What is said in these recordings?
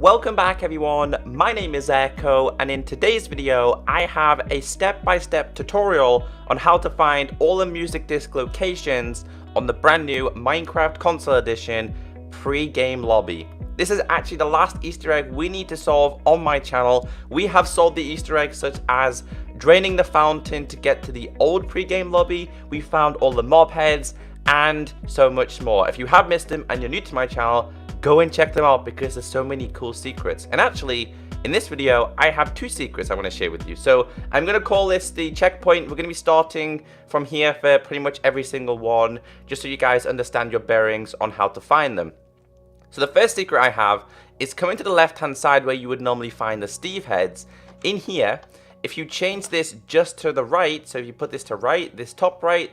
Welcome back everyone, my name is Echo, and in today's video I have a step-by-step tutorial on how to find all the music disc locations on the brand new Minecraft Console Edition pre-game lobby. This is actually the last Easter egg we need to solve on my channel. We have solved the Easter eggs such as draining the fountain to get to the old pre-game lobby, we found all the mob heads, and so much more. If you have missed them and you're new to my channel, go and check them out because there's so many cool secrets. And actually, in this video, I have two secrets I want to share with you. So I'm going to call this the checkpoint. We're going to be starting from here for pretty much every single one, just so you guys understand your bearings on how to find them. So the first secret I have is coming to the left-hand side where you would normally find the Steve heads. In here, if you change this just to the right, so if you put this to right, this top right,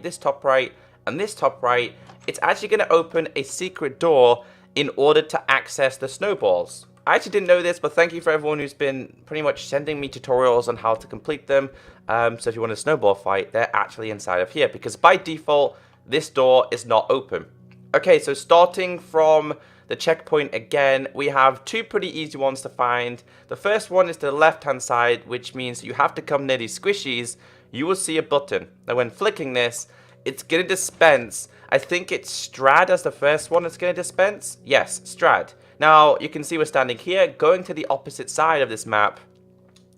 and this top right, it's actually going to open a secret door in order to access the snowballs. I actually didn't know this, but thank you for everyone who's been pretty much sending me tutorials on how to complete them. So if you want a snowball fight, they're actually inside of here, because by default, this door is not open. Okay, so starting from the checkpoint again, we have two pretty easy ones to find. The first one is to the left-hand side, which means you have to come near these squishies. You will see a button. Now when flicking this, it's going to dispense, I think it's Strad as the first one it's going to dispense. Yes, Strad. Now, you can see we're standing here. Going to the opposite side of this map,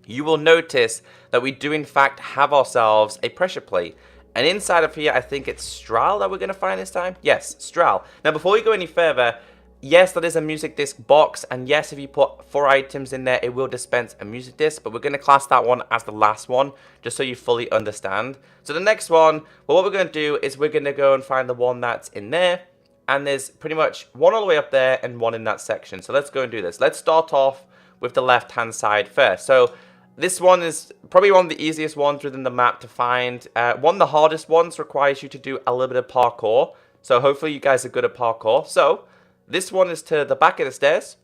you will notice that we do in fact have ourselves a pressure plate. And inside of here, I think it's Stral that we're going to find this time. Yes, Stral. Now, before we go any further, yes, that is a music disc box, and yes, if you put 4 items in there, it will dispense a music disc, but we're going to class that one as the last one, just so you fully understand. So the next one, well, what we're going to do is we're going to go and find the one that's in there, and there's pretty much one all the way up there and one in that section. So let's go and do this. Let's start off with the left-hand side first. So this one is probably one of the easiest ones within the map to find. One of the hardest ones requires you to do a little bit of parkour, so hopefully you guys are good at parkour. So this one is to the back of the stairs.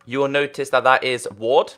You will notice that that is Ward.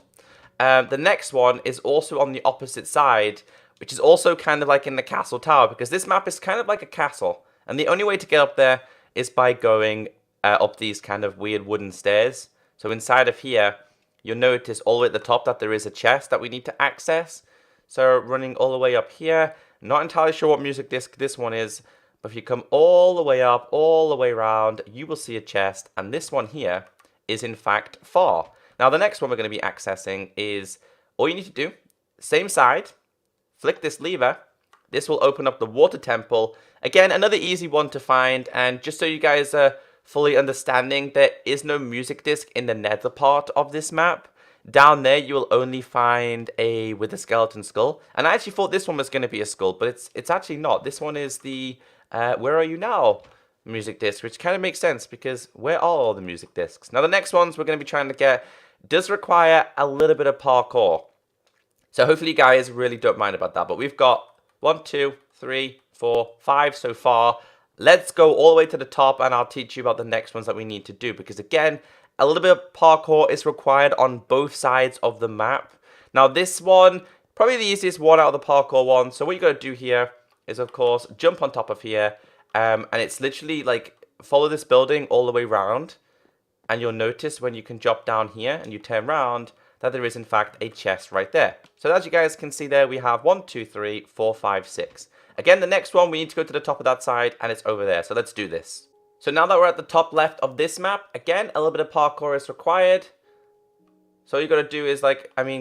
The next one is also on the opposite side, which is also kind of like in the castle tower, because this map is kind of like a castle. And the only way to get up there is by going up these kind of weird wooden stairs. So inside of here, you'll notice all the way at the top that there is a chest that we need to access. So running all the way up here, not entirely sure what music disc this one is, but if you come all the way up, all the way around, you will see a chest, and this one here is in fact far. Now the next one we're going to be accessing is, all you need to do, same side, flick this lever, this will open up the water temple. Again, another easy one to find, and just so you guys are fully understanding, there is no music disc in the nether part of this map. Down there, you will only find a with a skeleton skull, and I actually thought this one was going to be a skull, but it's actually not. This one is the Where Are You Now music disc, which kind of makes sense because where are all the music discs? Now the next ones we're going to be trying to get does require a little bit of parkour. So hopefully you guys really don't mind about that. But we've got 1, 2, 3, 4, 5 so far. Let's go all the way to the top and I'll teach you about the next ones that we need to do. Because again, a little bit of parkour is required on both sides of the map. Now this one, probably the easiest one out of the parkour one. So what you got to do here is of course jump on top of here, and it's literally like follow this building all the way around, and you'll notice when you can drop down here and you turn around that there is in fact a chest right there. So as you guys can see there, we have 1, 2, 3, 4, 5, 6. Again, the next one we need to go to the top of that side, and it's over there. So let's do this. So now that we're at the top left of this map, again a little bit of parkour is required. So all you got to do is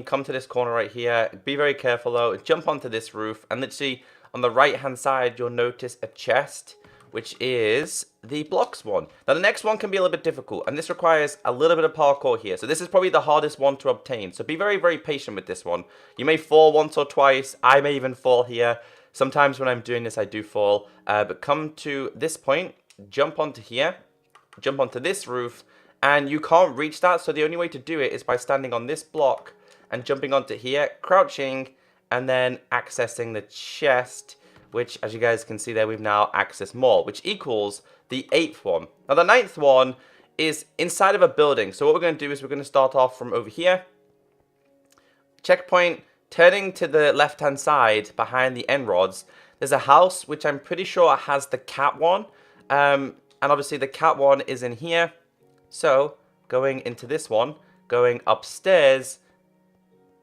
come to this corner right here. Be very careful though. Jump onto this roof, and literally on the right hand side, you'll notice a chest, which is the blocks one. Now the next one can be a little bit difficult, and this requires a little bit of parkour here. So this is probably the hardest one to obtain. So be very, very patient with this one. You may fall once or twice. I may even fall here. Sometimes when I'm doing this, I do fall. But come to this point, jump onto here, jump onto this roof, and you can't reach that. So the only way to do it is by standing on this block and jumping onto here, crouching, and then accessing the chest, which as you guys can see there, we've now accessed more, which equals the 8th one. Now the 9th one is inside of a building. So what we're going to do is we're going to start off from over here. Checkpoint, turning to the left hand side behind the end rods, there's a house which I'm pretty sure has the cat one. And obviously the cat one is in here. So going into this one, going upstairs.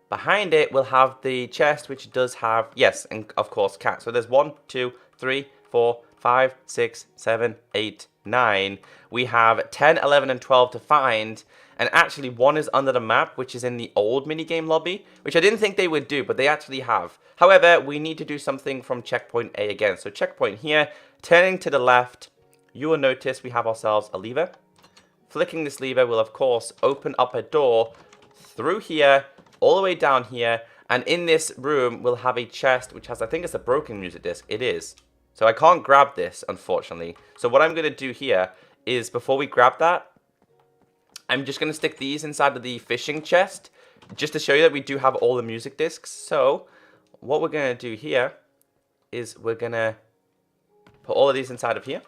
Behind it, we'll have the chest, which does have, yes, and of course, cat. So there's 1, 2, 3, 4, 5, 6, 7, 8, 9. We have 10, 11, and 12 to find. And actually, one is under the map, which is in the old minigame lobby, which I didn't think they would do, but they actually have. However, we need to do something from checkpoint A again. So checkpoint here, turning to the left, you will notice we have ourselves a lever. Flicking this lever will, of course, open up a door through here, all the way down here. And in this room, we'll have a chest, which has, I think it's a broken music disc. It is. So I can't grab this, unfortunately. So what I'm going to do here is, before we grab that, I'm just going to stick these inside of the fishing chest, just to show you that we do have all the music discs. So what we're going to do here is we're going to put all of these inside of here.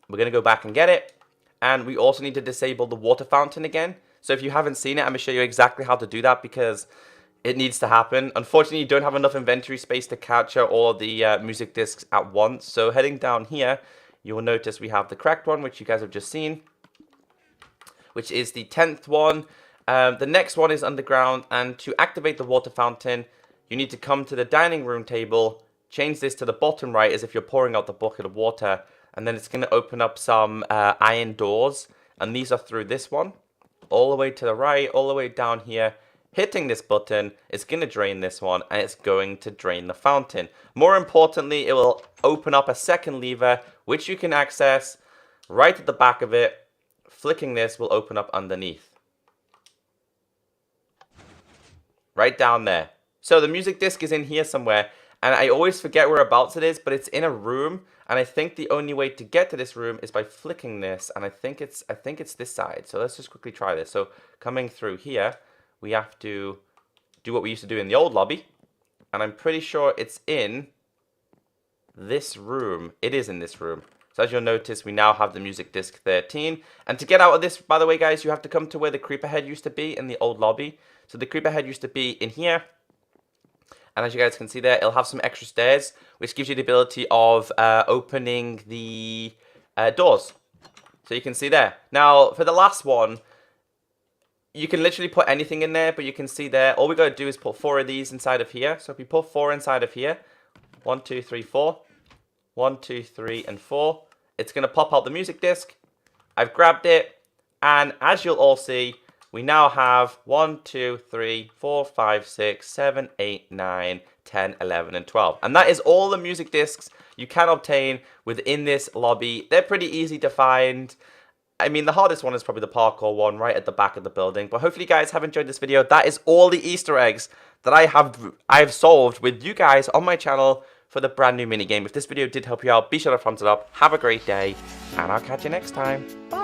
We're going to go back and get it. And we also need to disable the water fountain again. So if you haven't seen it, I'm going to show you exactly how to do that, because it needs to happen. Unfortunately, you don't have enough inventory space to capture all of the music discs at once. So heading down here, you will notice we have the cracked one, which you guys have just seen, which is the 10th one. The next one is underground, and to activate the water fountain, you need to come to the dining room table, change this to the bottom right as if you're pouring out the bucket of water, and then it's going to open up some iron doors, and these are through this one, all the way to the right, all the way down here. Hitting this button, it's going to drain this one, and it's going to drain the fountain. More importantly, it will open up a second lever, which you can access right at the back of it. Flicking this will open up underneath. Right down there. So the music disc is in here somewhere, and I always forget whereabouts it is, but it's in a room, and I think the only way to get to this room is by flicking this, and I think it's this side. So let's just quickly try this. So coming through here, we have to do what we used to do in the old lobby, and I'm pretty sure it's in this room. It is in this room. So as you'll notice, we now have the music disc 13. And to get out of this, by the way, guys, you have to come to where the creeper head used to be in the old lobby. So the creeper head used to be in here. And as you guys can see there, it'll have some extra stairs, which gives you the ability of opening the doors. So you can see there. Now, for the last one, you can literally put anything in there, but you can see there, all we got to do is put 4 of these inside of here. So if we put 4 inside of here, 1, 2, 3, 4. 1, 2, 3, and 4. It's going to pop out the music disc. I've grabbed it, and as you'll all see, we now have 1, 2, 3, 4, 5, 6, 7, 8, 9, 10, 11, and 12. And that is all the music discs you can obtain within this lobby. They're pretty easy to find. I mean, the hardest one is probably the parkour one right at the back of the building. But hopefully you guys have enjoyed this video. That is all the Easter eggs that I've solved with you guys on my channel for the brand new minigame. If this video did help you out, be sure to thumbs it up. Have a great day, and I'll catch you next time. Bye.